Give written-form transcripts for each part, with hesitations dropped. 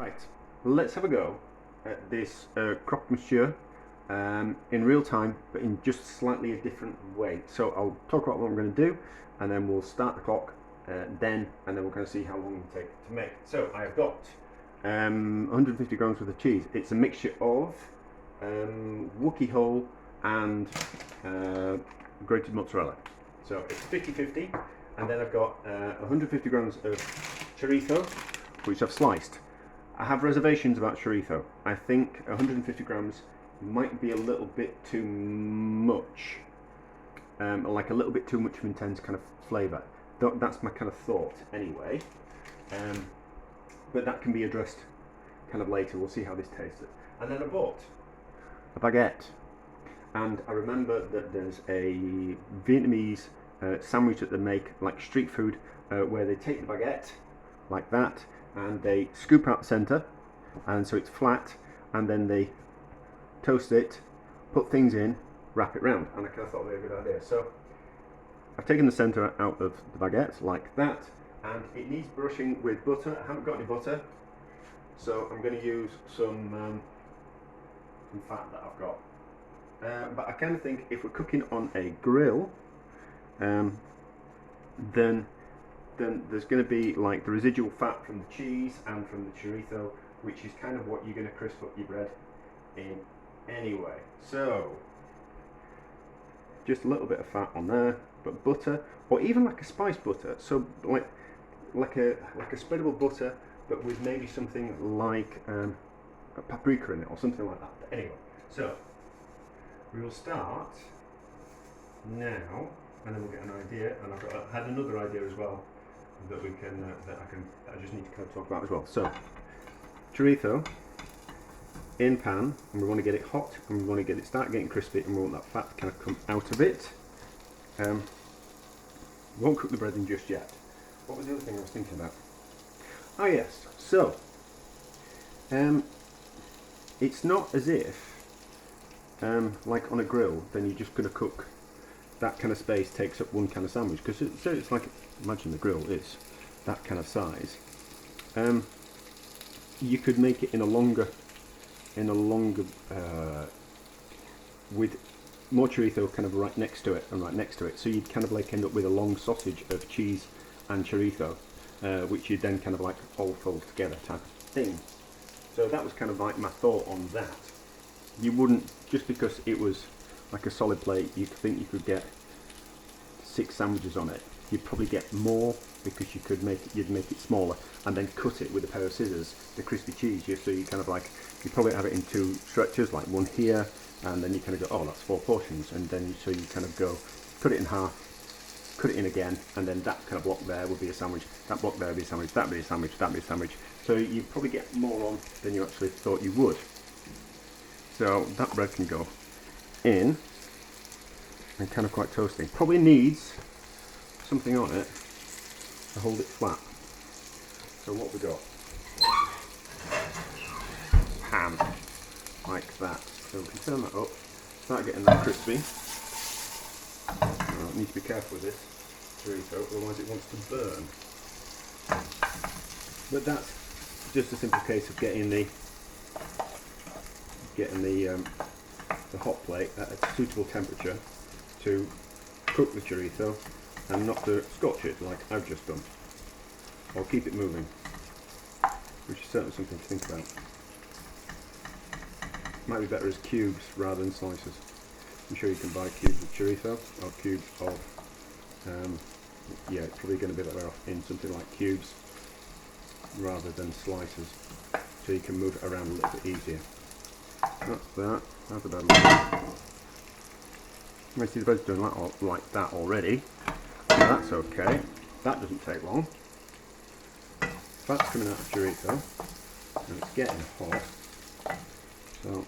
Right, let's have a go at this croque monsieur in real time, but in just slightly a different way. So I'll talk about what I'm going to do, and then we'll start the clock and then we're going to see how long it takes to make. So I've got 150 grams worth of cheese. It's a mixture of Wookie whole and grated mozzarella. So it's 50-50, and then I've got 150 grams of chorizo, which I've sliced. I have reservations about chorizo. I think 150 grams might be a little bit too much, like a little bit too much of intense kind of flavour. That's my kind of thought anyway, but that can be addressed kind of later. We'll see how this tastes. And then I bought a baguette, and I remember that there's a Vietnamese sandwich that they make, like street food, where they take the baguette like that and they scoop out the centre, and so it's flat, and then they toast it, put things in, wrap it round, and I kind of thought it was a good idea. So I've taken the centre out of the baguette like that, and it needs brushing with butter. I haven't got any butter, so I'm going to use some fat that I've got. But I kind of think if we're cooking on a grill, then there's going to be like the residual fat from the cheese and from the chorizo, which is kind of what you're going to crisp up your bread in anyway. So just a little bit of fat on there, but butter, or even like a spice butter, so like a spreadable butter, but with maybe something like a paprika in it or something like that. But anyway, so we will start now, and then we'll get an idea. And I had another idea as well that we can I just need to kind of talk about as well. So chorizo in pan, and we want to get it hot, and we want to get it start getting crispy, and we want that fat to kind of come out of it. Won't cook the bread in just yet. What was the other thing I was thinking about? Oh yes, so it's not as if like on a grill, then you're just going to cook that kind of space takes up one kind of sandwich, because it's like, imagine the grill is that kind of size. You could make it in a longer with more chorizo kind of right next to it, so you'd kind of like end up with a long sausage of cheese and chorizo, which you'd then kind of like all fold together type of thing. So that was kind of like my thought on that. You wouldn't, just because it was like a solid plate, you think you could get 6 sandwiches on it. You'd probably get more, because you'd make it smaller and then cut it with a pair of scissors, the crispy cheese. So you kind of like, you probably have it in 2 stretches, like one here, and then you kind of go, oh, that's 4 portions, and then so you kind of go, cut it in half, cut it in again, and then that kind of block there would be a sandwich, that block there would be a sandwich, that would be a sandwich, that would be a sandwich. So you probably get more on than you actually thought you would. So that bread can go in, and kind of quite toasty. Probably needs something on it to hold it flat. So what we got? Pan, like that. So we can turn that up, start getting that crispy. Need to be careful with this chorizo, otherwise it wants to burn. But that's just a simple case of getting the hot plate at a suitable temperature to cook the chorizo, and not to scorch it like I've just done, or keep it moving, which is certainly something to think about. Might be better as cubes rather than slices. I'm sure you can buy cubes of chorizo, or cubes of, yeah, it's probably going to be better off in something like cubes rather than slices, so you can move it around a little bit easier. That's that. That's about it. I see the bread's done like that already. So that's okay. That doesn't take long. Fat's coming out of chorizo, and it's getting hot. So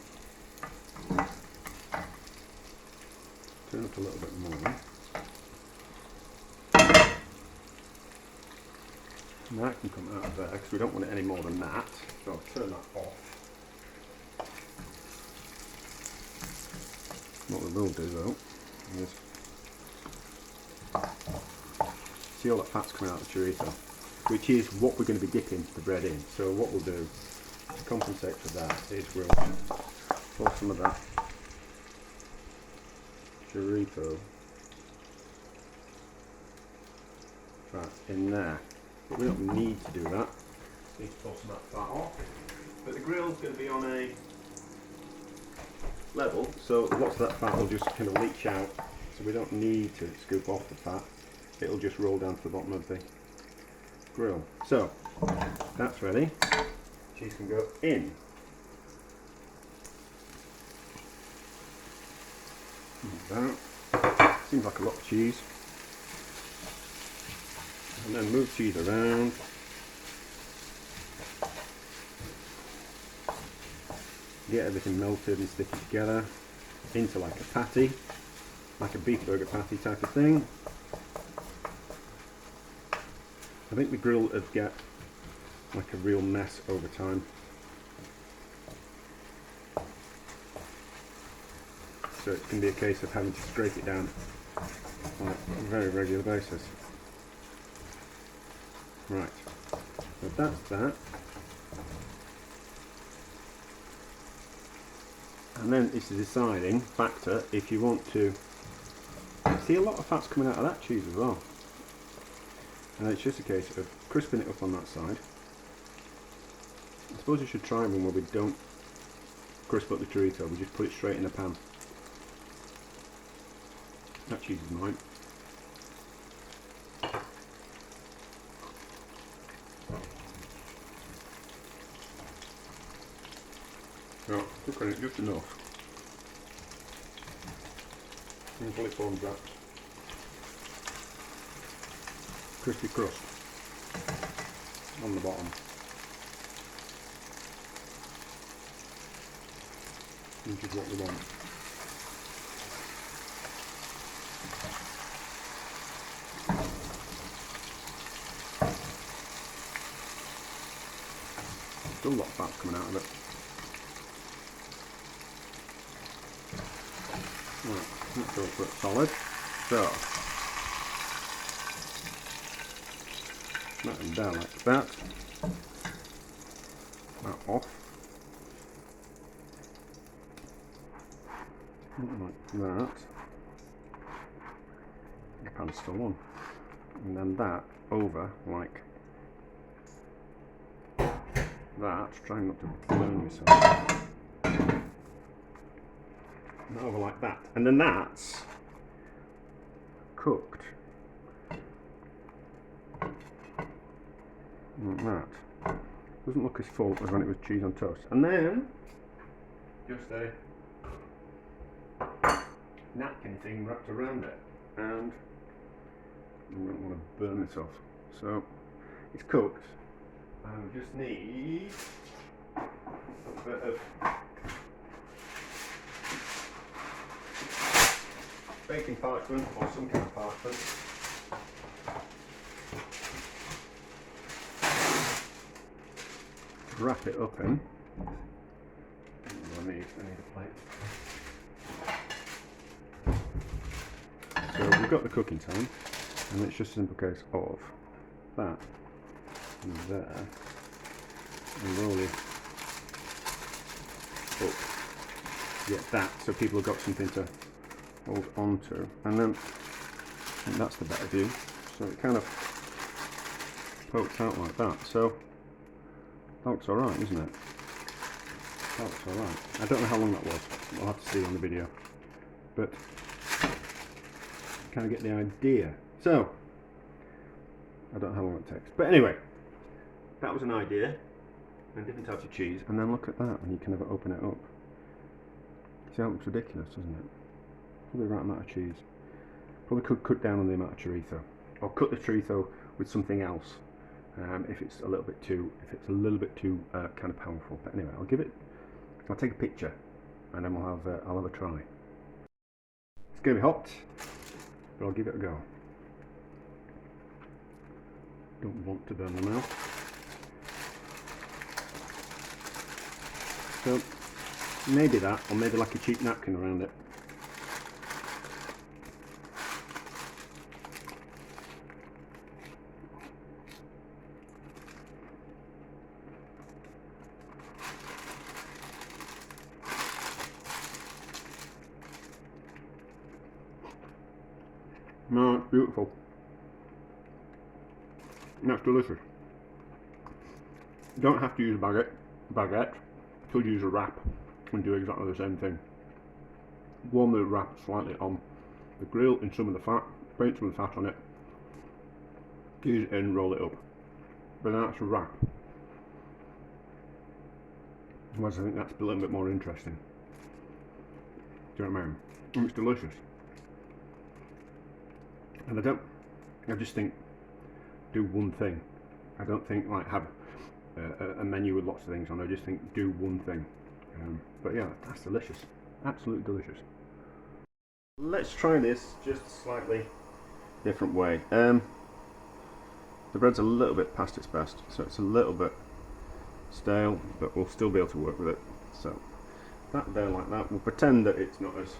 turn up a little bit more. And that can come out of there, because we don't want it any more than that. So I'll turn that off. What we will do though is, see all that fat's coming out of the chorizo, which is what we're going to be dipping the bread in. So what we'll do to compensate for that is we'll pour some of that chorizo fat in there. But we don't need to do that. Need to pull some of that fat off. But the grill's going to be on a level, so lots of that fat will just kind of leach out. So we don't need to scoop off the fat. It'll just roll down to the bottom of the grill. So that's ready. Cheese can go in. Like that. Seems like a lot of cheese. And then move cheese around. Get everything melted and sticky together into like a patty, like a beef burger patty type of thing. I think the grill would get like a real mess over time. So it can be a case of having to scrape it down on a very regular basis. Right, so that's that. And then it's a deciding factor if you want to see a lot of fat's coming out of that cheese as well. And it's just a case of crisping it up on that side. I suppose you should try one where we don't crisp up the chorizo, we just put it straight in the pan. That cheese is mine. So, cooking it just enough until it forms that crispy crust on the bottom, which is what we want. Still a lot of fat coming out of it. Right, let's go for it solid. So, that and down like that. That off. Like that. The pan's still on. And then that over like that. Trying not to burn yourself. And over like that. And then that's cooked. Like that. Doesn't look as full as when it was cheese on toast. And then just a napkin thing wrapped around it, and I don't want to burn myself. So it's cooked, and we just need a bit of baking parchment or some kind of parchment. Wrap it up in. I need a plate. So we've got the cooking time, and it's just a simple case of that and there, and roll it up. Get that, so people have got something to hold on to, and then and that's the better view. So it kind of pokes out like that. So that looks alright, isn't it? That looks alright. I don't know how long that was. We'll have to see on the video. But kind of get the idea. So I don't know how long it takes. But anyway, that was an idea. And different types of cheese. And then look at that when you kind of open it up. See how it looks ridiculous, doesn't it? Probably the right amount of cheese. Probably could cut down on the amount of chorizo. Or cut the chorizo with something else. If it's a little bit too kind of powerful. But anyway, I'll take a picture, and then I'll have a try. It's going to be hot, but I'll give it a go. Don't want to burn the mouth. So maybe that, or maybe like a cheap napkin around it. No, it's beautiful. That's delicious. You don't have to use baguette. You could use a wrap and do exactly the same thing. Warm the wrap slightly on the grill in some of the fat, paint some of the fat on it, use it in, roll it up. But then that's a wrap. Whereas I think that's a little bit more interesting. Do you know what I mean? And it's delicious. And I just think, do one thing. I don't think like have a menu with lots of things on. I just think do one thing. But yeah, that's delicious. Absolutely delicious. Let's try this just a slightly different way. The bread's a little bit past its best, so it's a little bit stale, but we'll still be able to work with it. So that there like that. We'll pretend that it's not as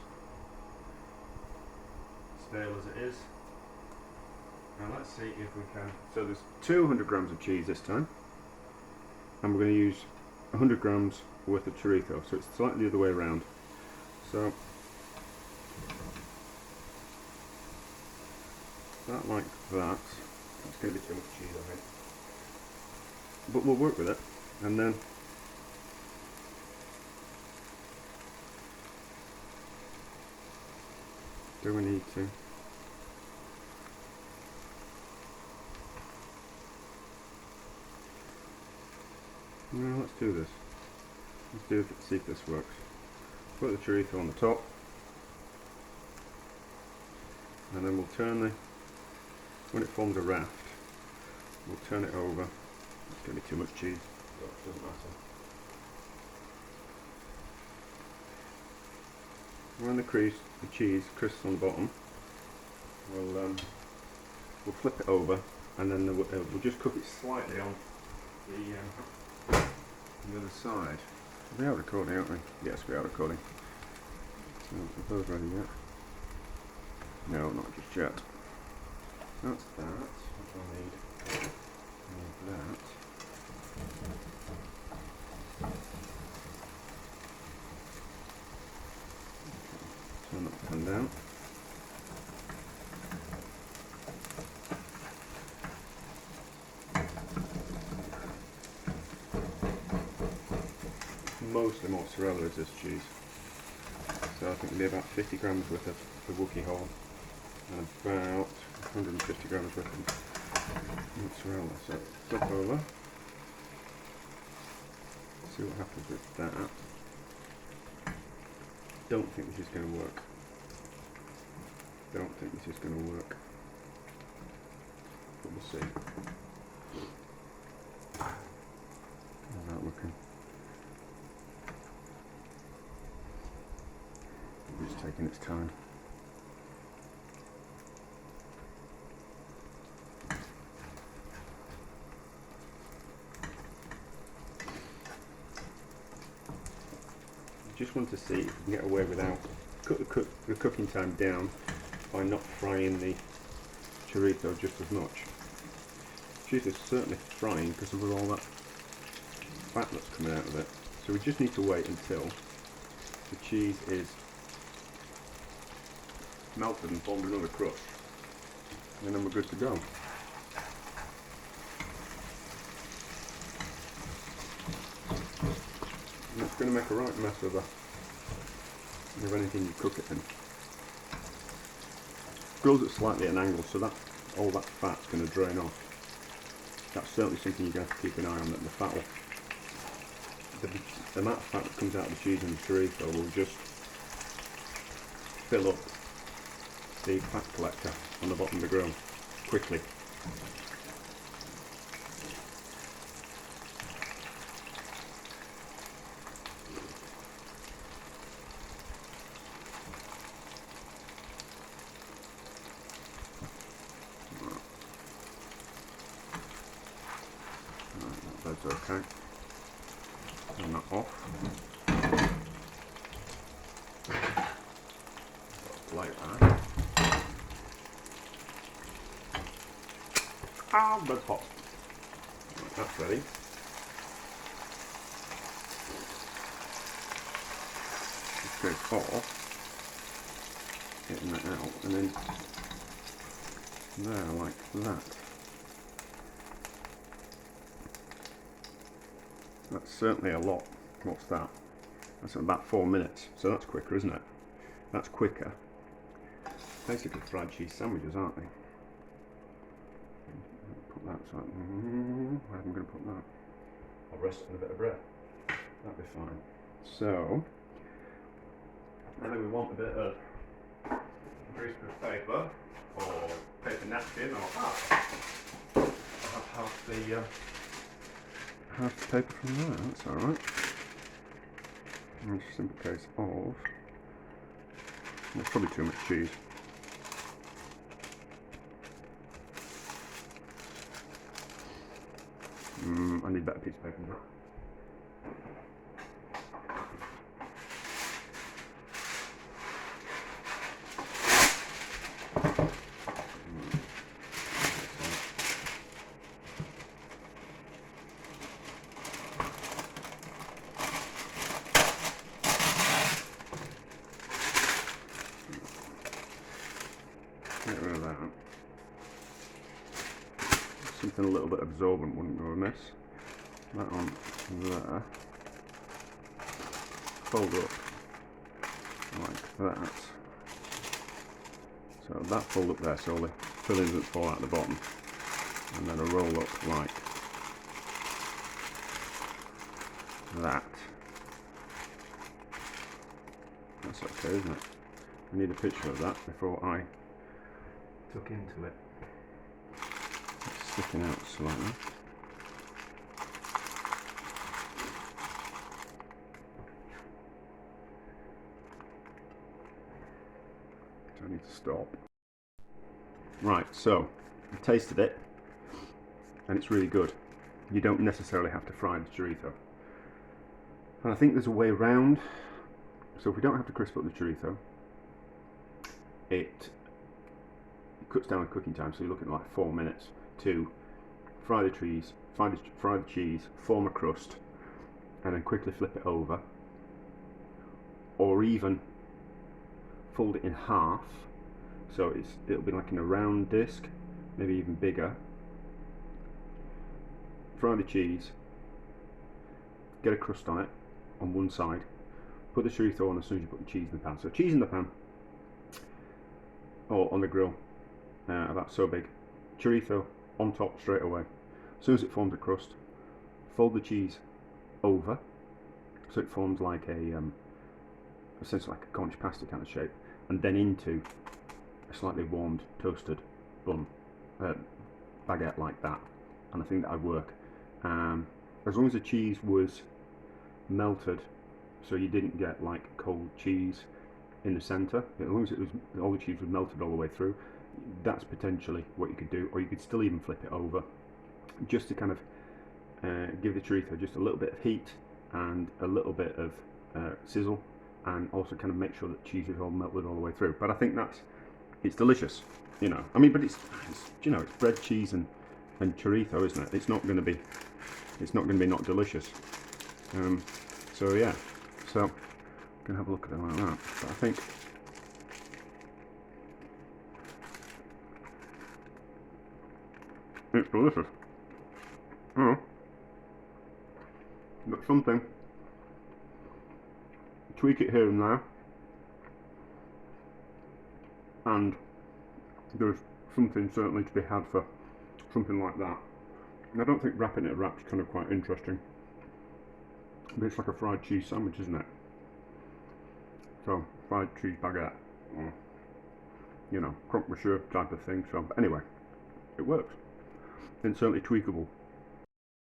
stale as it is. Now let's see if we can. So there's 200 grams of cheese this time, and we're going to use 100 grams worth of chorizo, so it's slightly the other way around. So that like that. That's going to be too much cheese, I think. But we'll work with it, and then do we need to? No, let's do this. Let's do it, see if this works. Put the chorizo on the top, and then we'll turn the, when it forms a raft, we'll turn it over. It's going to be too much cheese, but it doesn't matter. When the cheese crisps on the bottom, we'll flip it over, and then we'll just cook it slightly on the other side. We are recording, aren't we? Yes, we are recording. So, are those ready yet? No, not just yet. That's that. What do I need? I need that. Okay. Turn that pan down. Mostly mozzarella is this cheese, so I think it'll be about 50 grams worth of the Wookiee horn and about 150 grams worth of mozzarella. So flip over, see what happens with that. Don't think this is going to work. Don't think this is going to work, but we'll see. How's that looking? It's taking its time. Just want to see if we can get away without cut the cooking time down by not frying the chorizo just as much. Cheese is certainly frying because of all that fat that's coming out of it. So we just need to wait until the cheese is melted and formed another crust, and then we're good to go. And it's going to make a right mess of anything you cook it in. Grills it slightly at an angle so that all that fat's going to drain off. That's certainly something you're going to have to keep an eye on, that the fat will, the amount of fat that comes out of the cheese and the chorizo will just fill up the fat collector on the bottom of the grill quickly. Right, that's okay. Turn that off. Like that. Ah, that's hot. Right, that's ready. Just go for getting that out, and then there like that. That's certainly a lot. What's that? That's about 4 minutes. So that's quicker, isn't it? That's quicker. Basically fried cheese sandwiches, aren't they? Put that aside. Where am I going to put that? I'll rest on a bit of bread. That'll be fine. So, now we want a bit of greaseproof paper or paper napkin or I'll have half the paper from there. That's all right. And just a simple case of. There's probably too much cheese. I need a better piece of paper than that. Get rid of that. Something a little bit absorbent wouldn't go amiss. That on there. Fold up like that. So that fold up there so all the filling doesn't fall out the bottom. And then a roll up like that. That's okay, isn't it? I need a picture of that before I tuck into it. It's sticking out slightly. So I need to stop. Right, so I tasted it and it's really good. You don't necessarily have to fry the chorizo. And I think there's a way around. So if we don't have to crisp up the chorizo, it cuts down the cooking time, so you're looking at like 4 minutes to fry the cheese, form a crust, and then quickly flip it over, or even fold it in half, so it'll be like in a round disc, maybe even bigger. Fry the cheese, get a crust on it on one side, put the chorizo on as soon as you put the cheese in the pan. So cheese in the pan, or on the grill, about so big. Chorizo on top straight away. As soon as it forms a crust, fold the cheese over, so it forms like essentially like a Cornish pasty kind of shape, and then into a slightly warmed, toasted bun, baguette like that. And I think that would work. As long as the cheese was melted, so you didn't get like cold cheese in the centre, as long as all the cheese was melted all the way through, that's potentially what you could do. Or you could still even flip it over, just to kind of give the chorizo just a little bit of heat and a little bit of sizzle, and also kind of make sure that cheese is all melted all the way through. But I think it's delicious, you know. I mean, but it's you know, it's bread, cheese, and chorizo, isn't it? It's not going to be not delicious. So yeah, so I'm gonna have a look at it like that. But I think it's delicious. Oh, but something, tweak it here and there, and there's something certainly to be had for something like that. And I don't think wrapping it in wrap's kind of quite interesting, but it's like a fried cheese sandwich, isn't it? So fried cheese baguette, or, you know, croque monsieur type of thing. So anyway, it works. It's certainly tweakable.